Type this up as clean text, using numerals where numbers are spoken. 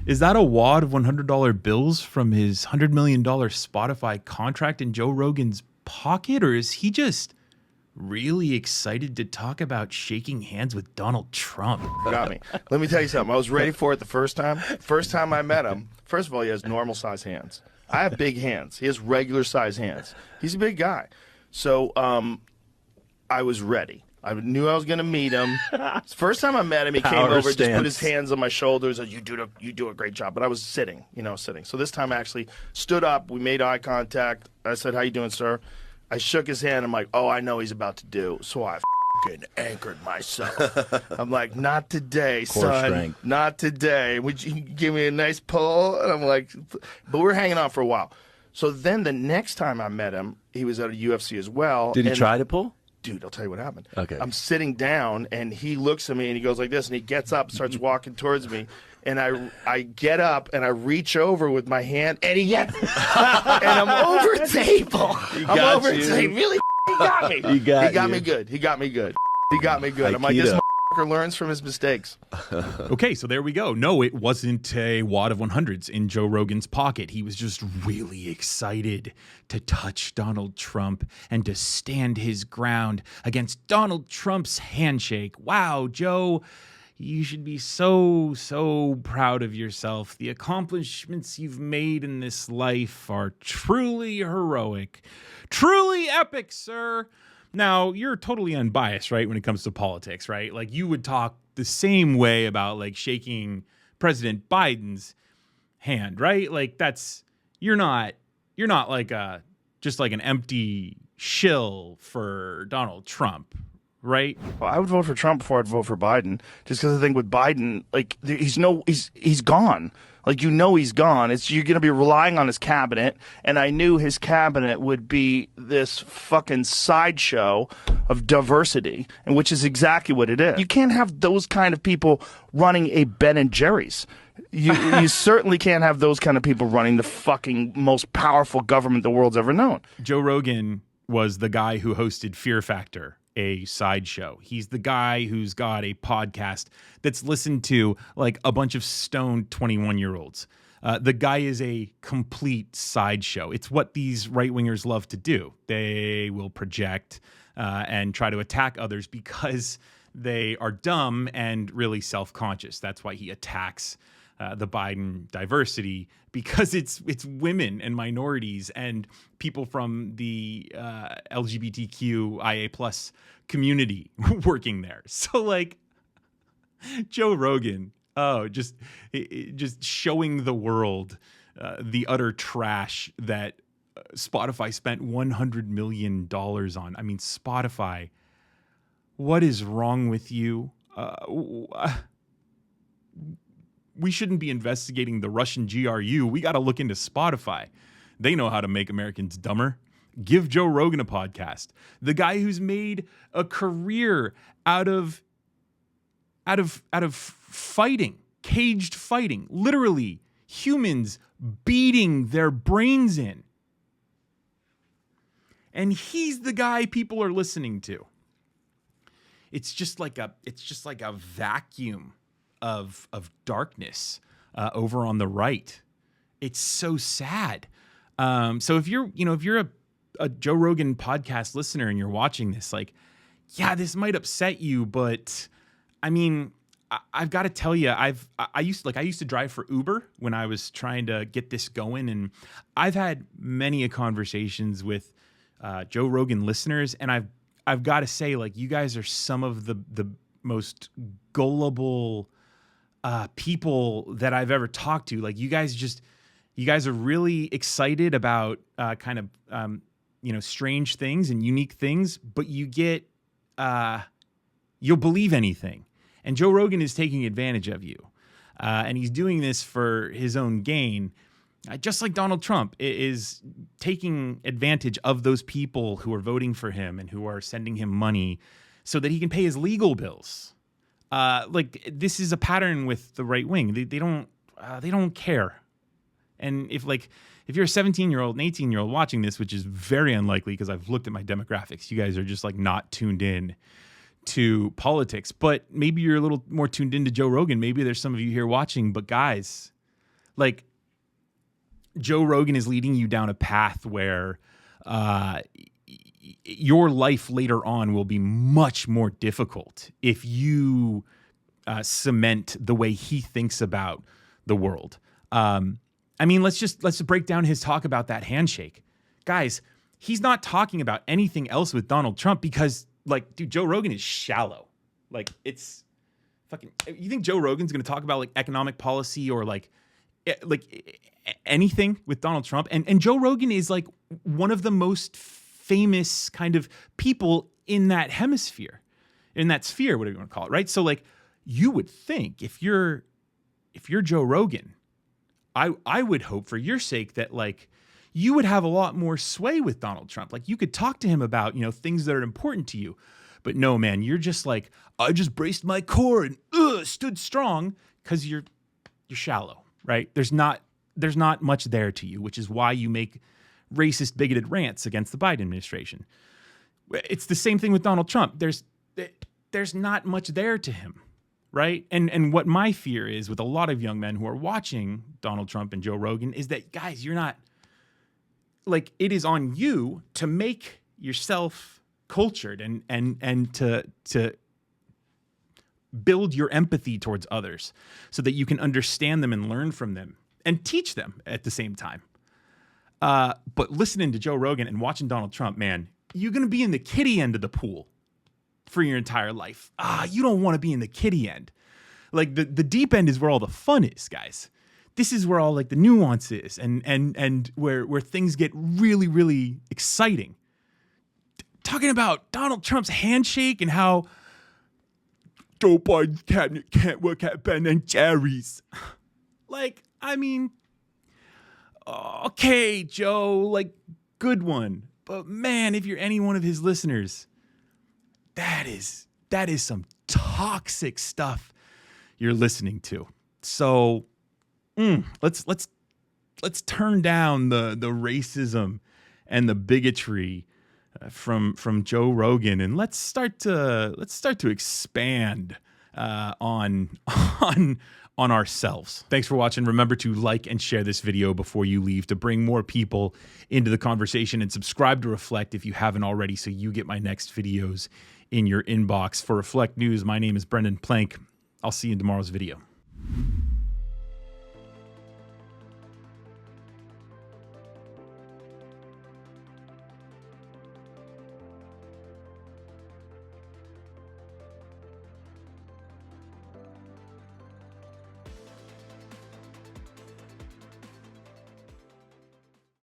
Is that a wad of $100 bills from his $100 million Spotify contract in Joe Rogan's pocket? Or is he just really excited to talk about shaking hands with Donald Trump? Got me. Let me tell you something. I was ready for it the first time. First time I met him, first of all, he has normal size hands. I have big hands. He has regular size hands. He's a big guy. So I was ready. I knew I was going to meet him. First time I met him, he came over, just put his hands on my shoulders, and you do a great job. But I was sitting. So this time I actually stood up. We made eye contact. I said, "How you doing, sir?" I shook his hand. I'm like, "Oh, I know he's about to do." So I fucking anchored myself. I'm like, "Not today, son. Strength. Not today. Would you give me a nice pull?" And I'm like, but we're hanging out for a while. So then the next time I met him, he was at a UFC as well. Did he try to pull? Dude, I'll tell you what happened. Okay. I'm sitting down, and he looks at me, and he goes like this, and he gets up, starts walking towards me, and I get up, and I reach over with my hand, and he gets, and I'm over table. I'm over table. Really, he got me. He got me good. He got me good. He got me good. I'm like, this motherfucker learns from his mistakes. Okay, so there we go. No, it wasn't a wad of 100s in Joe Rogan's pocket. He was just really excited to touch Donald Trump and to stand his ground against Donald Trump's handshake. Wow, Joe, you should be so proud of yourself. The accomplishments you've made in this life are truly heroic, truly epic, sir. Now, you're totally unbiased, right, when it comes to politics, right? Like, you would talk the same way about, like, shaking President Biden's hand, right? Like, you're not like just like an empty shill for Donald Trump, right? Well, I would vote for Trump before I'd vote for Biden, just because I think with Biden, like, he's gone. Like, he's gone. You're going to be relying on his cabinet, and I knew his cabinet would be this fucking sideshow of diversity, and which is exactly what it is. You can't have those kind of people running a Ben and Jerry's. You certainly can't have those kind of people running the fucking most powerful government the world's ever known. Joe Rogan was the guy who hosted Fear Factor, a sideshow. He's the guy who's got a podcast that's listened to like a bunch of stoned 21-year-olds. The guy is a complete sideshow. It's what these right-wingers love to do. They will project and try to attack others because they are dumb and really self-conscious. That's why he attacks the Biden diversity, because it's women and minorities and people from the LGBTQIA plus community working there. So like Joe Rogan, just showing the world the utter trash that Spotify spent $100 million on. I mean, Spotify, what is wrong with you? We shouldn't be investigating the Russian GRU. We got to look into Spotify. They know how to make Americans dumber. Give Joe Rogan a podcast. The guy who's made a career out of fighting, caged fighting, literally humans beating their brains in. And he's the guy people are listening to. It's just like a vacuum of darkness over on the right. It's so sad. So if you're a Joe Rogan podcast listener and you're watching this, like, yeah, this might upset you, but I mean, I've got to tell you, I used to drive for Uber when I was trying to get this going, and I've had many conversations with Joe Rogan listeners, and I've got to say, like, you guys are some of the most gullible people that I've ever talked to. Like, you guys are really excited about kind of strange things and unique things, but you'll believe anything. And Joe Rogan is taking advantage of you, and he's doing this for his own gain, just like Donald Trump is taking advantage of those people who are voting for him and who are sending him money so that he can pay his legal bills. Like, this is a pattern with the right wing. They don't care. And if you're a 17-year-old and 18-year-old watching this, which is very unlikely because I've looked at my demographics, you guys are just like not tuned in to politics, but maybe you're a little more tuned into Joe Rogan. Maybe there's some of you here watching, but guys, like Joe Rogan is leading you down a path where your life later on will be much more difficult if you cement the way he thinks about the world. I mean, let's break down his talk about that handshake. Guys, he's not talking about anything else with Donald Trump because, like, dude, Joe Rogan is shallow. Like, it's fucking, you think Joe Rogan's going to talk about like economic policy or like anything with Donald Trump? And Joe Rogan is like one of the most famous kind of people in that hemisphere, in that sphere, whatever you want to call it, right? So like, you would think if you're Joe Rogan, I would hope for your sake that like you would have a lot more sway with Donald Trump. Like you could talk to him about, you know, things that are important to you. But no, man, you're just like, I just braced my core and stood strong because you're shallow, right? There's not much there to you, which is why you make racist, bigoted rants against the Biden administration. It's the same thing with Donald Trump. There's not much there to him, right? And what my fear is with a lot of young men who are watching Donald Trump and Joe Rogan is that, guys, you're not, like, it is on you to make yourself cultured and to build your empathy towards others so that you can understand them and learn from them and teach them at the same time. But listening to Joe Rogan and watching Donald Trump, man, you're going to be in the kiddie end of the pool for your entire life. You don't want to be in the kiddie end. Like the deep end is where all the fun is, guys. This is where all like the nuance is and where things get really, really exciting. Talking about Donald Trump's handshake and how Joe Biden's cabinet can't work at Ben and Jerry's. Like, I mean, okay, Joe, like, good one. But man, if you're any one of his listeners, that is some toxic stuff you're listening to. So let's turn down the racism and the bigotry from Joe Rogan, and let's start to expand on ourselves. Thanks for watching. Remember to like and share this video before you leave to bring more people into the conversation, and subscribe to Reflect if you haven't already so you get my next videos in your inbox. For Reflect News, my name is Brendan Plank. I'll see you in tomorrow's video.